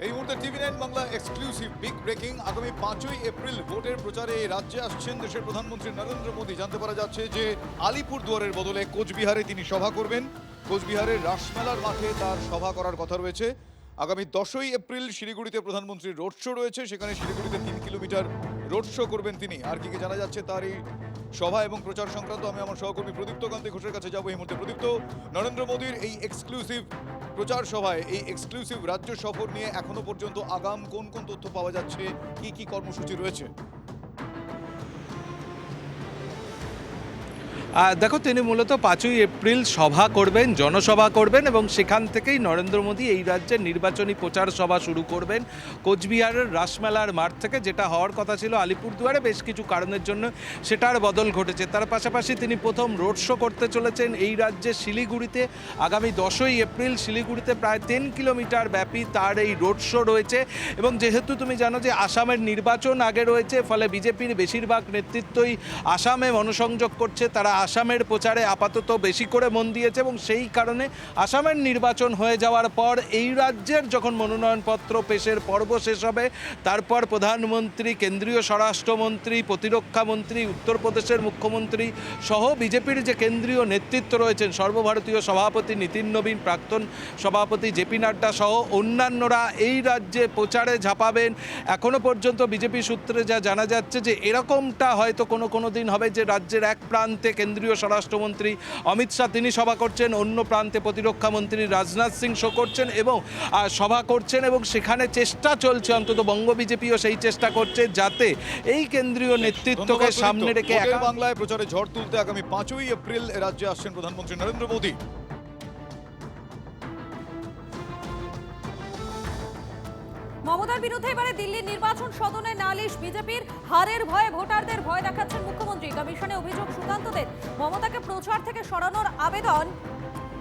এই মুহূর্তে টিভি9 Bangla exclusive big breaking. আগামী 5ই এপ্রিল ভোটের প্রচারে রাজ্যে আসছেন দেশের প্রধানমন্ত্রী নরেন্দ্র মোদী। জানতে পারা যাচ্ছে যে আলিপুরদুয়ারের বদলে কোচবিহারে তিনি সভা করবেন। কোচবিহারের রাসমেলার মাঠে তার সভা করার কথা রয়েছে। আগামী 10ই এপ্রিল শিলিগুড়িতে প্রধানমন্ত্রীর রোড শো রয়েছে, সেখানে শিলিগুড়িতে 3 কিলোমিটার রোড শো করবেন তিনি। আর কি জানা যাচ্ছে তার এই সভা এবং প্রচার সংক্রান্ত আমি আমার সহকর্মী প্রদীপ্ত কান্তি ঘোষের কাছে যাবো এই মুহূর্তে। প্রদীপ্ত, নরেন্দ্র মোদীর এই এক্সক্লুসিভ প্রচার সভায়, এই এক্সক্লুসিভ রাজ্য সফর নিয়ে এখনো পর্যন্ত আগাম কোন কোন তথ্য পাওয়া যাচ্ছে, কি কি কর্মসূচি রয়েছে? দেখো, তিনি মূলত 5ই এপ্রিল সভা করবেন, জনসভা করবেন এবং সেখান থেকেই নরেন্দ্র মোদী এই রাজ্যের নির্বাচনী প্রচার সভা শুরু করবেন কোচবিহারের রাসমেলার মাঠ থেকে। যেটা হওয়ার কথা ছিল আলিপুরদুয়ারে, বেশ কিছু কারণের জন্য সেটার বদল ঘটেছে। তার পাশাপাশি তিনি প্রথম রোড শো করতে চলেছেন এই রাজ্যের শিলিগুড়িতে। আগামী 10ই এপ্রিল শিলিগুড়িতে প্রায় 10 কিলোমিটার ব্যাপী তার এই রোড শো রয়েছে। এবং যেহেতু তুমি জানো যে আসামের নির্বাচন আগে রয়েছে, ফলে বিজেপির বেশিরভাগ নেতৃত্বই আসামে মনোসংযোগ করছে। তারা আসামের প্রচারে আপাতত বেশি করে মন দিয়েছে এবং সেই কারণে আসামের নির্বাচন হয়ে যাওয়ার পর এই রাজ্যের যখন মনোনয়নপত্র পেশের পর্ব শেষ হবে, তারপর প্রধানমন্ত্রী, কেন্দ্রীয় স্বরাষ্ট্রমন্ত্রী, প্রতিরক্ষা মন্ত্রী, উত্তরপ্রদেশের মুখ্যমন্ত্রী সহ বিজেপির যে কেন্দ্রীয় নেতৃত্ব রয়েছেন, সর্বভারতীয় সভাপতি নীতিন নবীন, প্রাক্তন সভাপতি জেপি নাড্ডা সহ অন্যান্যরা এই রাজ্যে প্রচারে ঝাঁপাবেন। এখনো পর্যন্ত বিজেপি সূত্রে যা জানা যাচ্ছে যে এরকমটা হয়তো কোনো দিন হবে যে রাজ্যের এক প্রান্তে কেন্দ্রীয় স্বরাষ্ট্রমন্ত্রী অমিত শাহ তিনি সভা করছেন, অন্য প্রান্তে প্রতিরক্ষা মন্ত্রী রাজনাথ সিং শো করছেন এবং সভা করছেন। এবং সেখানে চেষ্টা চলছে, অন্তত বঙ্গ বিজেপিও সেই চেষ্টা করছে যাতে এই কেন্দ্রীয় নেতৃত্বকে সামনে রেখে বাংলায় প্রচারে ঝড় তুলতে আগামী 5ই এপ্রিল রাজ্যে আসছেন প্রধানমন্ত্রী নরেন্দ্র মোদী। মমতার বিরুদ্ধে এবারে দিল্লির নির্বাচন সদনে নালিশ বিজেপির। হারের ভয়ে ভোটারদের ভয় দেখাচ্ছেন মুখ্যমন্ত্রী। কমিশনে অভিযোগ সুকান্তদের। মমতাকে প্রচার থেকে সরানোর আবেদন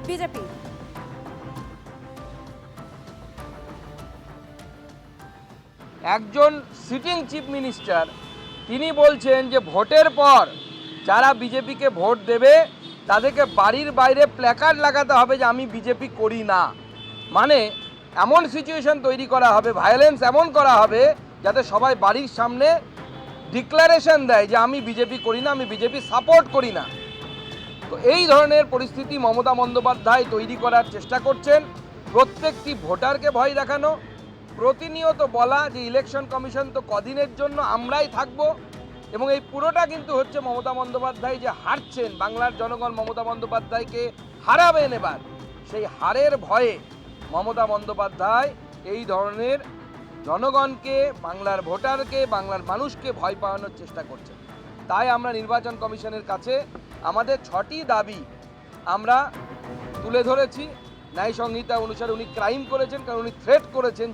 বিজেপি। একজন সিটিং চিফ মিনিস্টার তিনি বলছেন যে ভোটের পর যারা বিজেপিকে ভোট দেবে তাদেরকে বাড়ির বাইরে প্ল্যাকার্ড লাগাতে হবে যে আমি বিজেপি করি না। মানে এমন সিচুয়েশন তৈরি করা হবে, ভায়োলেন্স এমন করা হবে যাতে সবাই বাড়ির সামনে ডিক্লারেশন দেয় যে আমি বিজেপি করি না, আমি বিজেপি সাপোর্ট করি না। তো এই ধরনের পরিস্থিতি মমতা বন্দ্যোপাধ্যায় তৈরি করার চেষ্টা করছেন। প্রত্যেকটি ভোটারকে ভয় দেখানো, প্রতিনিয়ত বলা যে ইলেকশন কমিশন তো কদিনের জন্য, আমরাই থাকব। এবং এই পুরোটা কিন্তু হচ্ছে মমতা বন্দ্যোপাধ্যায় যে হারছেন, বাংলার জনগণ মমতা বন্দ্যোপাধ্যায়কে হারাবেন এবার, সেই হারের ভয়ে মমতা বন্দ্যোপাধ্যায় এই ধরনের জনগণকে, বাংলার ভোটারকে, বাংলার মানুষকে ভয় পাওয়ানোর চেষ্টা করছেন। তাই আমরা নির্বাচন কমিশনের কাছে আমাদের 6টি দাবি আমরা তুলে ধরেছি। ন্যায় সংহিতা অনুসারে উনি ক্রাইম করেছেন, কারণ উনি থ্রেট করেছেন,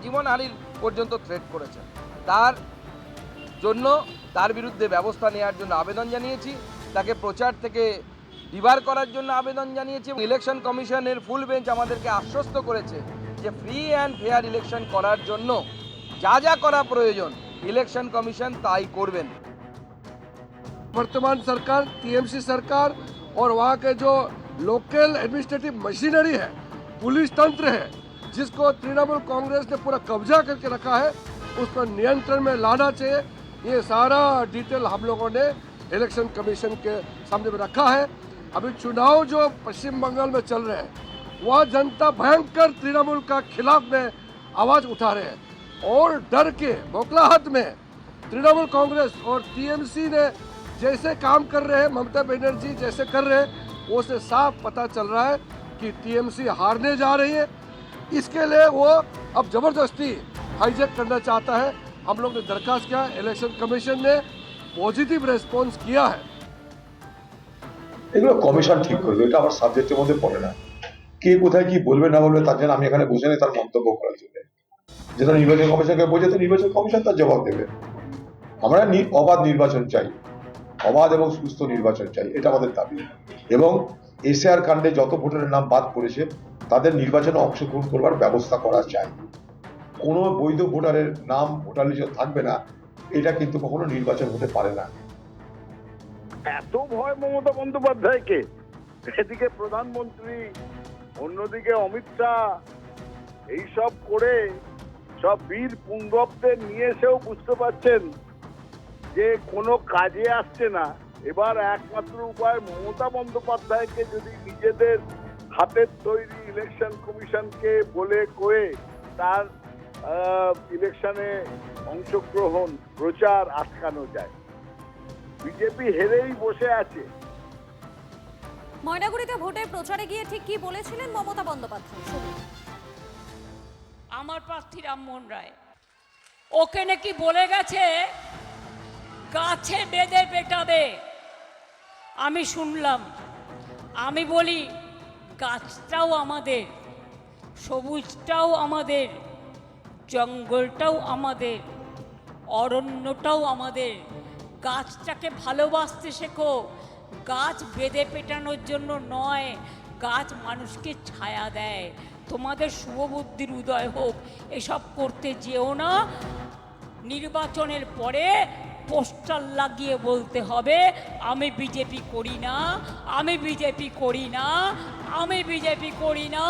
জীবনহানির পর্যন্ত থ্রেট করেছেন। তার জন্য তার বিরুদ্ধে ব্যবস্থা নেওয়ার জন্য আবেদন জানিয়েছি, তাকে প্রচার থেকে ডিবার করার জন্য আবেদন জানিয়েছি। ইলেকশন কমিশনের ফুল বেঞ্চ আমাদেরকে আশ্বস্ত করেছে যে ফ্রি অ্যান্ড ফেয়ার ইলেকশন করার জন্য যা যা করা প্রয়োজন ইলেকশন কমিশন তাই করবেন। वर्तमान सरकार, टीएमसी सरकार और वहाँ के जो लोकल एडमिनिस्ट्रेटिव मशीनरी है, पुलिस तंत्र है, जिसको तृणमूल कांग्रेस ने पूरा कब्जा करके रखा है, उस पर नियंत्रण में लाना चाहिए। ये सारा डिटेल हम लोगों ने इलेक्शन कमीशन के सामने में रखा है। अभी चुनाव जो पश्चिम बंगाल में चल रहे हैं, वह जनता भयंकर तृणमूल का खिलाफ में आवाज़ उठा रहे हैं और डर के बौखलाहट में तृणमूल कांग्रेस और टीएमसी ने जैसे काम कर रहे हैं, ममता बनर्जी जैसे कर रहे हैं, वो से साफ पता चल रहा है कि टीएमसी हारने जा रही है। इसके लिए वो अब जबरदस्ती हाईजैक करना चाहता है। हम लोग ने दरखास्त किया, इलेक्शन कमीशन ने पॉजिटिव रेस्पॉन्स किया है। এগুলো কমিশন ঠিক করবে, এটা আমার সাবজেক্টের মধ্যে পড়ে না। কে কোথায় কি বলবে না বলবে তার জন্য আমি এখানে বসে নেই তার মন্তব্য করার জন্য। যেটা নির্বাচন কমিশনকে বোঝাতে নির্বাচন কমিশন তার জবাব দেবে। আমরা অবাধ নির্বাচন চাই, অবাধ এবং সুস্থ নির্বাচন চাই, এটা আমাদের দাবি। এবং এসআর কাণ্ডে যত ভোটারের নাম বাদ পড়েছে তাদের নির্বাচনে অংশগ্রহণ করবার ব্যবস্থা করা চাই। কোনো বৈধ ভোটারের নাম ভোটার লিস্টে থাকবে না, এটা কিন্তু কখনো নির্বাচন হতে পারে না। এত ভয় মমতা বন্দ্যোপাধ্যায়কে, এদিকে প্রধানমন্ত্রী, অন্যদিকে অমিত শাহ, এইসব করে সব বীর পুঙ্গবদের নিয়ে এসেও বুঝতে পারছেন যে কোনো কাজে আসছে না। এবার একমাত্র উপায় মমতা বন্দ্যোপাধ্যায়কে যদি নিজেদের হাতের তৈরি ইলেকশন কমিশনকে বলে কয়ে তার ইলেকশনে অংশগ্রহণ প্রচার আটকানো যায়। বিজেপি হেরেই বসে আছে। ময়নাগুড়িতে ভোটের প্রচারে গিয়ে ঠিক কি বলেছিলেন মমতা বন্দ্যোপাধ্যায়, শুনুন। আমার প্রার্থী রামমোহন রায়, ওকে নাকি বলে গেছে গাছে বেঁধে পেটাবে। আমি শুনলাম, আমি বলি গাছটাও আমাদের, সবুজটাও আমাদের, জঙ্গলটাও আমাদের, অরণ্যটাও আমাদের। গাছটাকে ভালোবাসতে শেখো, গাছ বেঁধে পেটানোর জন্য নয়, গাছ মানুষকে ছায়া দেয়। তোমাদের শুভবুদ্ধির উদয় হোক, এসব করতে যেও না। নির্বাচনের পরে পোস্টার লাগিয়ে বলতে হবে আমি বিজেপি করি না, আমি বিজেপি করি না, আমি বিজেপি করি না।